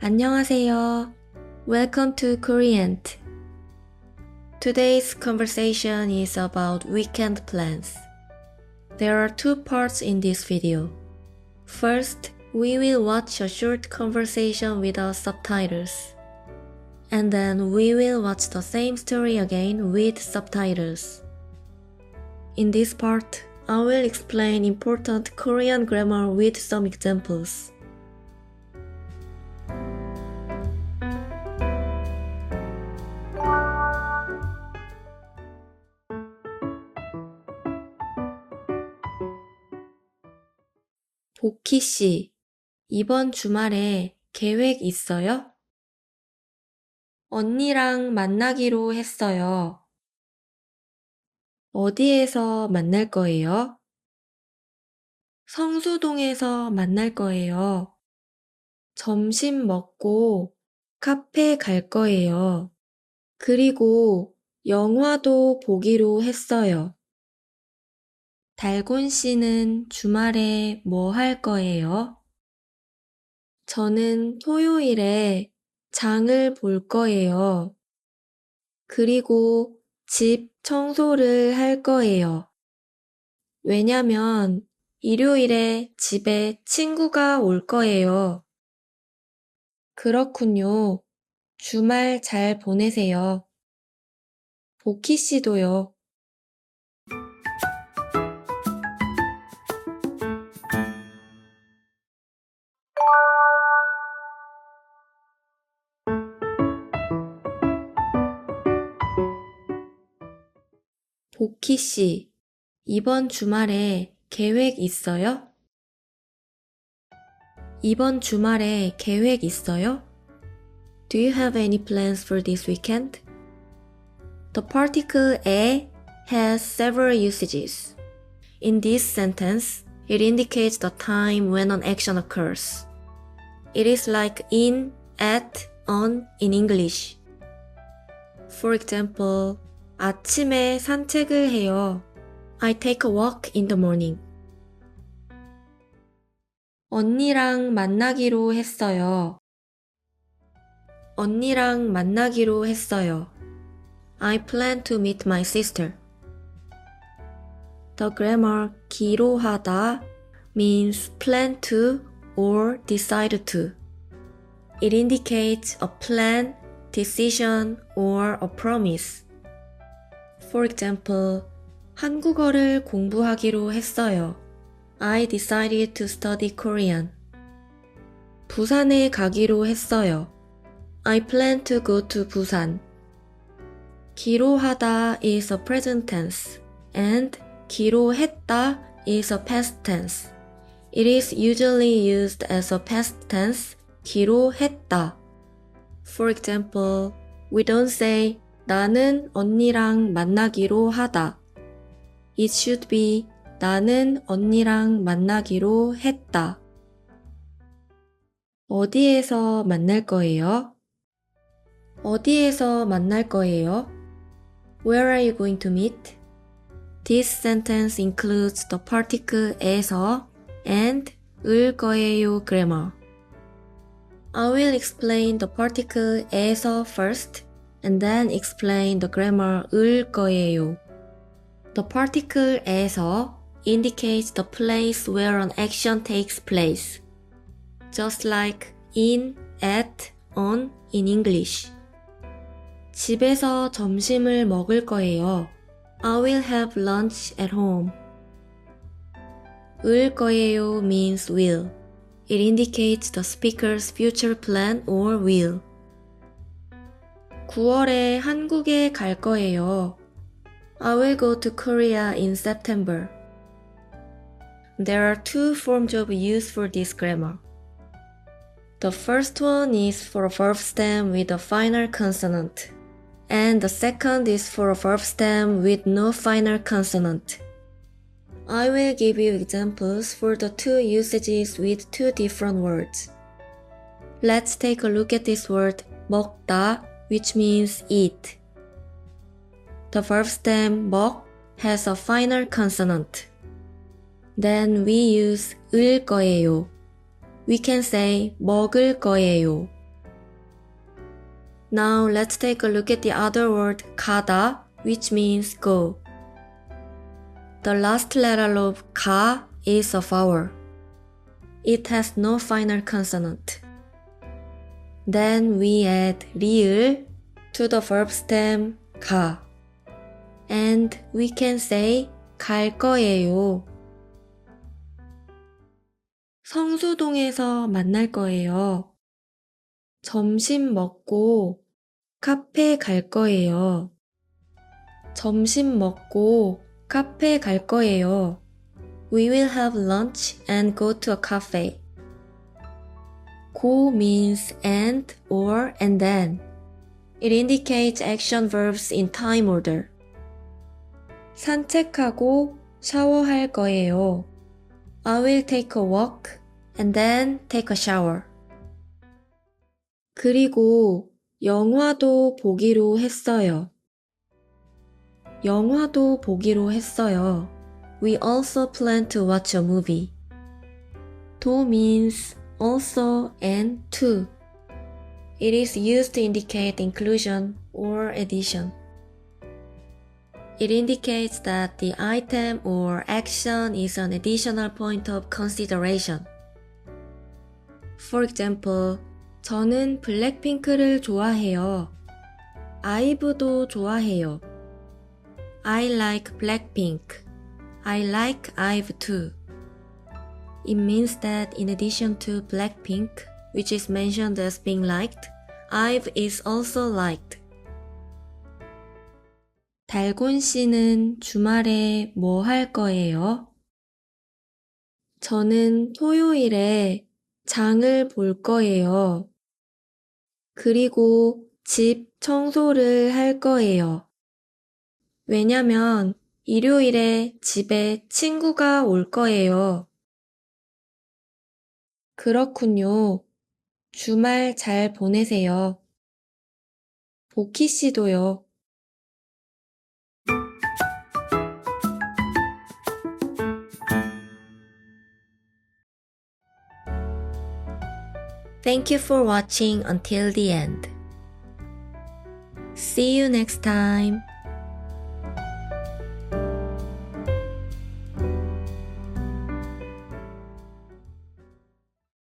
안녕하세요. Welcome to Korean. Today's conversation is about weekend plans. There are two parts in this video. First, we will watch a short conversation without subtitles. And then we will watch the same story again with subtitles. In this part, I will explain important Korean grammar with some examples. 보키 씨, 이번 주말에 계획 있어요? 언니랑 만나기로 했어요. 어디에서 만날 거예요? 성수동에서 만날 거예요. 점심 먹고 카페 갈 거예요. 그리고 영화도 보기로 했어요. 달곤 씨는 주말에 뭐 할 거예요? 저는 토요일에 장을 볼 거예요. 그리고 집 청소를 할 거예요. 왜냐면 일요일에 집에 친구가 올 거예요. 그렇군요. 주말 잘 보내세요. 보키 씨도요. 보키 씨, 이번 주말에 계획 있어요? 이번 주말에 계획 있어요? Do you have any plans for this weekend? The particle 에 has several usages. In this sentence, it indicates the time when an action occurs. It is like in, at, on in English. For example, 아침에 산책을 해요. I take a walk in the morning. 언니랑 만나기로 했어요. 언니랑 만나기로 했어요. I plan to meet my sister. The grammar 기로하다 means plan to or decide to. It indicates a plan, decision, or a promise. For example, 한국어를 공부하기로 했어요. I decided to study Korean. 부산에 가기로 했어요. I plan to go to Busan. 기로하다 is a present tense and 기로했다 is a past tense. It is usually used as a past tense, 기로했다. For example, we don't say 나는 언니랑 만나기로 하다. It should be 나는 언니랑 만나기로 했다. 어디에서 만날 거예요? 어디에서 만날 거예요? Where are you going to meet? This sentence includes the particle 에서 and 을 거예요 grammar. I will explain the particle 에서 first and then explain the grammar 을 거예요. The particle 에서 indicates the place where an action takes place, just like in, at, on in English. 집에서 점심을 먹을 거예요. I will have lunch at home. 을 거예요 means will. It indicates the speaker's future plan or will. 9월에 한국에 갈 거예요. I will go to Korea in September. There are two forms of use for this grammar. The first one is for a verb stem with a final consonant, and the second is for a verb stem with no final consonant. I will give you examples for the two usages with two different words. Let's take a look at this word 먹다, which means eat. The verb stem 먹 has a final consonant. Then we use 을 거예요. We can say 먹을 거예요. Now let's take a look at the other word 가다, which means go. The last letter of 가 is a vowel. It has no final consonant. Then we add 리을 to the verb stem 가. And we can say 갈 거예요. 성수동에서 만날 거예요. 점심 먹고 카페 갈 거예요. 점심 먹고 카페 갈 거예요. We will have lunch and go to a cafe. go means and or and then. It indicates action verbs in time order. 산책하고 샤워할 거예요. I will take a walk and then take a shower. 그리고 영화도 보기로 했어요. 영화도 보기로 했어요. We also plan to watch a movie. 도 means also and to. It is used to indicate inclusion or addition. It indicates that the item or action is an additional point of consideration. For example, 저는 블랙핑크를 좋아해요. 아이브도 좋아해요. I like Blackpink. I like IVE too. It means that in addition to Blackpink, which is mentioned as being liked, IVE is also liked. 달곤 씨는 주말에 뭐 할 거예요? 저는 토요일에 장을 볼 거예요. 그리고 집 청소를 할 거예요. 왜냐면 일요일에 집에 친구가 올 거예요. 그렇군요. 주말 잘 보내세요. 보키 씨도요. Thank you for watching until the end. See you next time.